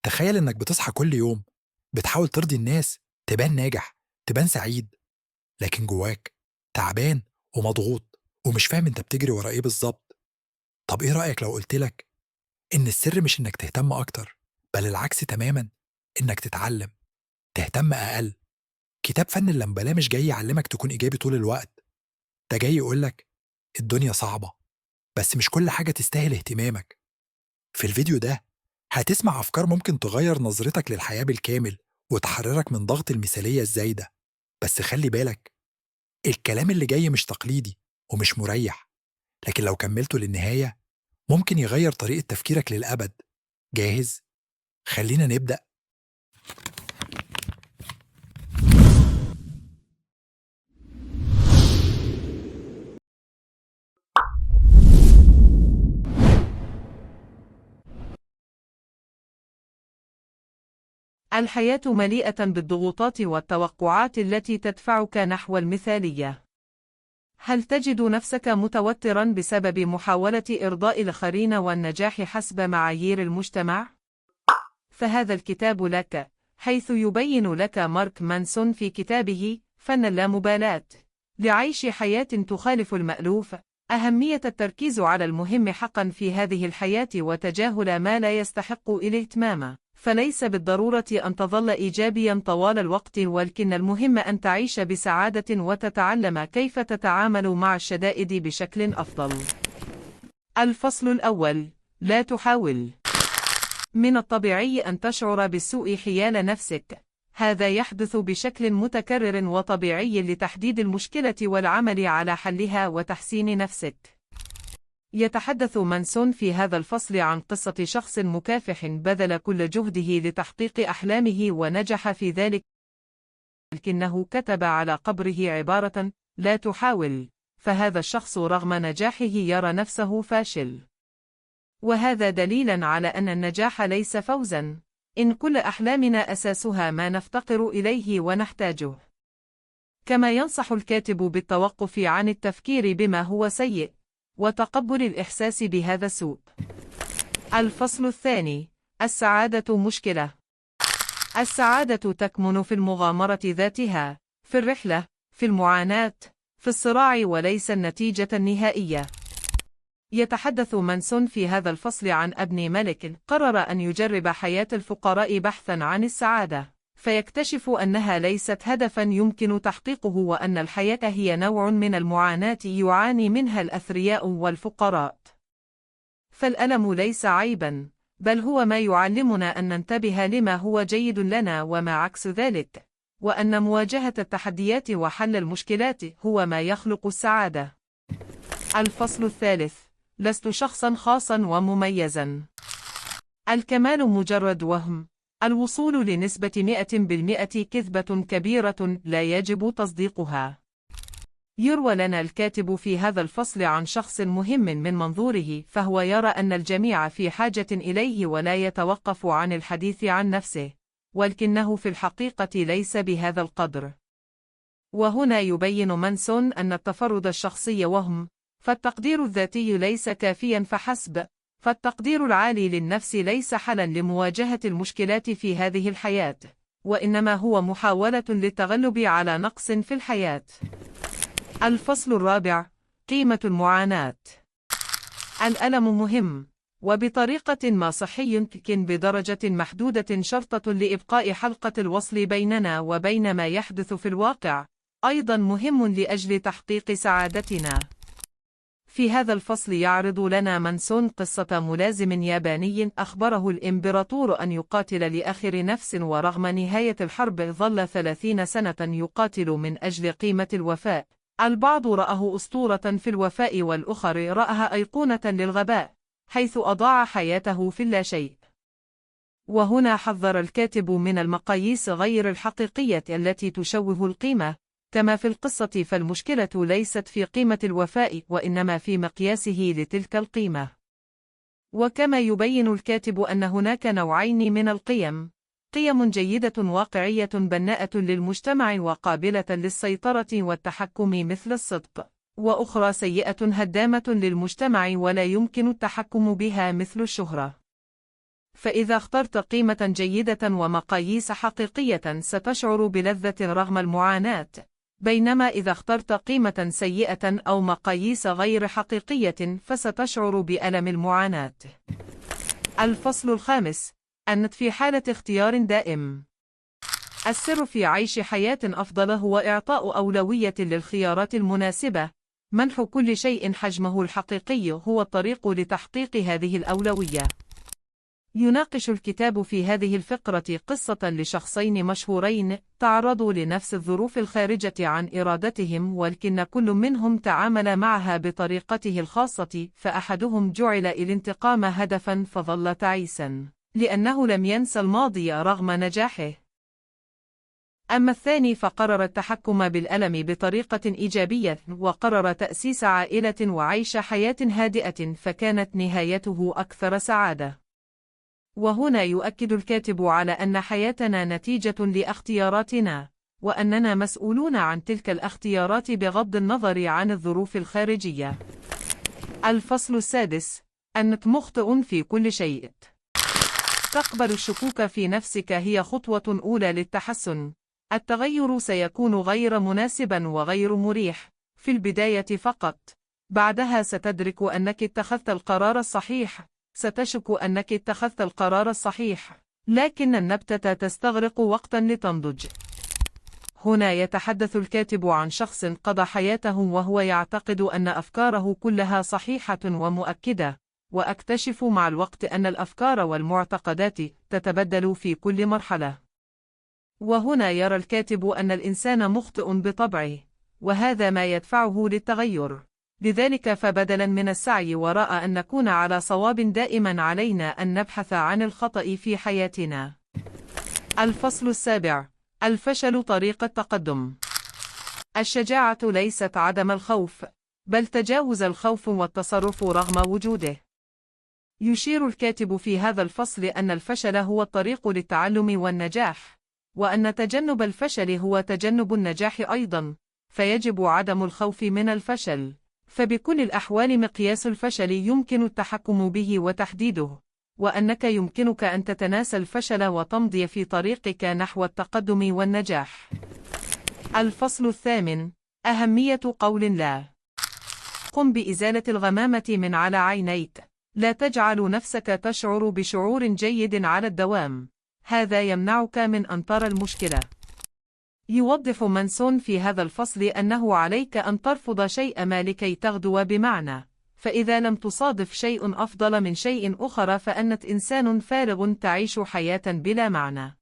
تخيل إنك بتصحى كل يوم بتحاول ترضي الناس، تبان ناجح، تبان سعيد، لكن جواك تعبان ومضغوط ومش فاهم أنت بتجري ورا إيه بالظبط. طب إيه رأيك لو قلتلك إن السر مش إنك تهتم أكتر، بل العكس تماما، إنك تتعلم، تهتم أقل. كتاب فن اللامبالاة مش جاي يعلمك تكون إيجابي طول الوقت، ده جاي يقولك الدنيا صعبة، بس مش كل حاجة تستاهل اهتمامك. في الفيديو ده هتسمع أفكار ممكن تغير نظرتك للحياة بالكامل وتحررك من ضغط المثالية الزايدة. بس خلي بالك، الكلام اللي جاي مش تقليدي ومش مريح، لكن لو كملته للنهاية ممكن يغير طريقة تفكيرك للأبد. جاهز؟ خلينا نبدأ. الحياة مليئة بالضغوطات والتوقعات التي تدفعك نحو المثالية. هل تجد نفسك متوترا بسبب محاولة إرضاء الآخرين والنجاح حسب معايير المجتمع؟ فهذا الكتاب لك، حيث يبين لك مارك مانسون في كتابه فن اللامبالاة لعيش حياة تخالف المألوف أهمية التركيز على المهم حقا في هذه الحياة وتجاهل ما لا يستحق الاهتمام. فليس بالضرورة أن تظل إيجابيا طوال الوقت، ولكن المهم أن تعيش بسعادة وتتعلم كيف تتعامل مع الشدائد بشكل أفضل. الفصل الأول: لا تحاول. من الطبيعي أن تشعر بالسوء حيال نفسك. هذا يحدث بشكل متكرر وطبيعي لتحديد المشكلة والعمل على حلها وتحسين نفسك. يتحدث مانسون في هذا الفصل عن قصة شخص مكافح بذل كل جهده لتحقيق أحلامه ونجح في ذلك، لكنه كتب على قبره عبارة: لا تحاول. فهذا الشخص رغم نجاحه يرى نفسه فاشل. وهذا دليل على أن النجاح ليس فوزا، إن كل أحلامنا أساسها ما نفتقر إليه ونحتاجه. كما ينصح الكاتب بالتوقف عن التفكير بما هو سيء، وتقبل الإحساس بهذا السوء. الفصل الثاني: السعادة مشكلة. السعادة تكمن في المغامرة ذاتها، في الرحلة، في المعاناة، في الصراع، وليس النتيجة النهائية. يتحدث مانسون في هذا الفصل عن ابن ملك قرر أن يجرب حياة الفقراء بحثا عن السعادة، فيكتشف أنها ليست هدفا يمكن تحقيقه، وأن الحياة هي نوع من المعاناة يعاني منها الأثرياء والفقراء. فالألم ليس عيبا، بل هو ما يعلمنا أن ننتبه لما هو جيد لنا وما عكس ذلك، وأن مواجهة التحديات وحل المشكلات هو ما يخلق السعادة. الفصل الثالث: لست شخصا خاصا ومميزا. الكمال مجرد وهم. الوصول لنسبة 100% كذبة كبيرة لا يجب تصديقها. يروى لنا الكاتب في هذا الفصل عن شخص مهم من منظوره، فهو يرى أن الجميع في حاجة إليه ولا يتوقف عن الحديث عن نفسه، ولكنه في الحقيقة ليس بهذا القدر. وهنا يبين مانسون أن التفرد الشخصي وهم، فالتقدير الذاتي ليس كافيا فحسب، فالتقدير العالي للنفس ليس حلا لمواجهة المشكلات في هذه الحياة، وإنما هو محاولة للتغلب على نقص في الحياة. الفصل الرابع: قيمة المعاناة. الألم مهم، وبطريقة ما صحي، لكن بدرجة محدودة، شرطة لإبقاء حلقة الوصل بيننا وبين ما يحدث في الواقع، أيضا مهم لأجل تحقيق سعادتنا. في هذا الفصل يعرض لنا مانسون قصة ملازم ياباني أخبره الإمبراطور أن يقاتل لآخر نفس، ورغم نهاية الحرب ظل 30 سنة يقاتل من أجل قيمة الوفاء. البعض رآه أسطورة في الوفاء، والآخر رآها أيقونة للغباء، حيث أضاع حياته في اللاشيء. وهنا حذر الكاتب من المقاييس غير الحقيقية التي تشوه القيمة. كما في القصة، فالمشكلة ليست في قيمة الوفاء، وإنما في مقياسه لتلك القيمة. وكما يبين الكاتب أن هناك نوعين من القيم: قيم جيدة واقعية بناءة للمجتمع وقابلة للسيطرة والتحكم مثل الصدق، وأخرى سيئة هدامة للمجتمع ولا يمكن التحكم بها مثل الشهرة. فإذا اخترت قيمة جيدة ومقاييس حقيقية ستشعر بلذة رغم المعاناة، بينما إذا اخترت قيمة سيئة أو مقاييس غير حقيقية فستشعر بألم المعاناة. الفصل الخامس: أنت في حالة اختيار دائم. السر في عيش حياة أفضل هو إعطاء أولوية للخيارات المناسبة. منح كل شيء حجمه الحقيقي هو الطريق لتحقيق هذه الأولوية. يناقش الكتاب في هذه الفقرة قصة لشخصين مشهورين تعرضوا لنفس الظروف الخارجة عن إرادتهم، ولكن كل منهم تعامل معها بطريقته الخاصة، فأحدهم جعل الانتقام هدفا فظل تعيسا لأنه لم ينسى الماضي رغم نجاحه. أما الثاني فقرر التحكم بالألم بطريقة إيجابية، وقرر تأسيس عائلة وعيش حياة هادئة، فكانت نهايته أكثر سعادة. وهنا يؤكد الكاتب على أن حياتنا نتيجة لاختياراتنا، وأننا مسؤولون عن تلك الاختيارات بغض النظر عن الظروف الخارجية. الفصل السادس: أنت مخطئ في كل شيء. تقبل الشكوك في نفسك هي خطوة أولى للتحسن. التغير سيكون غير مناسبا وغير مريح في البداية فقط، بعدها ستدرك أنك اتخذت القرار الصحيح. ستشك أنك اتخذت القرار الصحيح، لكن النبتة تستغرق وقتا لتنضج. هنا يتحدث الكاتب عن شخص قضى حياته وهو يعتقد أن أفكاره كلها صحيحة ومؤكدة، وأكتشف مع الوقت أن الأفكار والمعتقدات تتبدل في كل مرحلة. وهنا يرى الكاتب أن الإنسان مخطئ بطبعه، وهذا ما يدفعه للتغير. لذلك فبدلا من السعي وراء أن نكون على صواب دائما علينا أن نبحث عن الخطأ في حياتنا. الفصل السابع: الفشل طريق التقدم. الشجاعة ليست عدم الخوف، بل تجاوز الخوف والتصرف رغم وجوده. يشير الكاتب في هذا الفصل أن الفشل هو الطريق للتعلم والنجاح، وأن تجنب الفشل هو تجنب النجاح أيضا، فيجب عدم الخوف من الفشل. فبكل الأحوال مقياس الفشل يمكن التحكم به وتحديده، وأنك يمكنك أن تتناسى الفشل وتمضي في طريقك نحو التقدم والنجاح. الفصل الثامن: أهمية قول لا. قم بإزالة الغمامة من على عينيك. لا تجعل نفسك تشعر بشعور جيد على الدوام، هذا يمنعك من أن ترى المشكلة. يوضح مانسون في هذا الفصل أنه عليك أن ترفض شيء ما لكي تغدو بمعنى، فإذا لم تصادف شيء أفضل من شيء آخر فأنت إنسان فارغ تعيش حياة بلا معنى.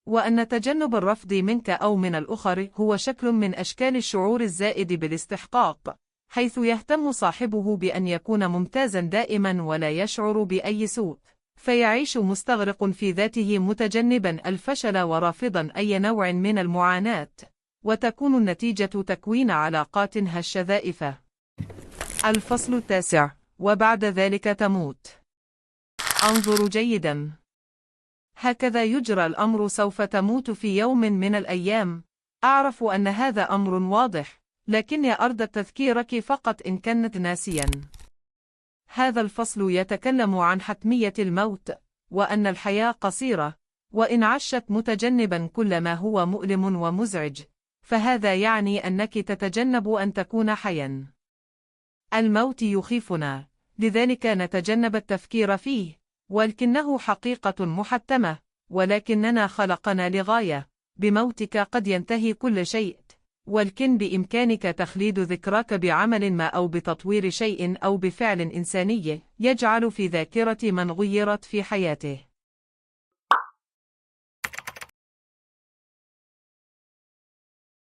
وأن تجنب الرفض منك أو من الآخر هو شكل من أشكال الشعور الزائد بالاستحقاق، حيث يهتم صاحبه بأن يكون ممتازا دائما ولا يشعر بأي سوء، فيعيش مستغرق في ذاته متجنبا الفشل ورافضا أي نوع من المعاناة، وتكون النتيجة تكوين علاقات هشة ذائفة. الفصل التاسع: وبعد ذلك تموت. انظر جيدا، هكذا يجرى الأمر، سوف تموت في يوم من الأيام. أعرف أن هذا أمر واضح، لكني أرضى تذكيرك فقط إن كنت ناسيا. هذا الفصل يتكلم عن حتمية الموت، وأن الحياة قصيرة، وإن عشت متجنبا كل ما هو مؤلم ومزعج، فهذا يعني أنك تتجنب أن تكون حيا. الموت يخيفنا، لذلك نتجنب التفكير فيه، ولكنه حقيقة محتمة، ولكننا خلقنا لغاية. بموتك قد ينتهي كل شيء، ولكن بإمكانك تخليد ذكراك بعمل ما أو بتطوير شيء أو بفعل إنساني يجعل في ذاكرة من غيرت في حياته.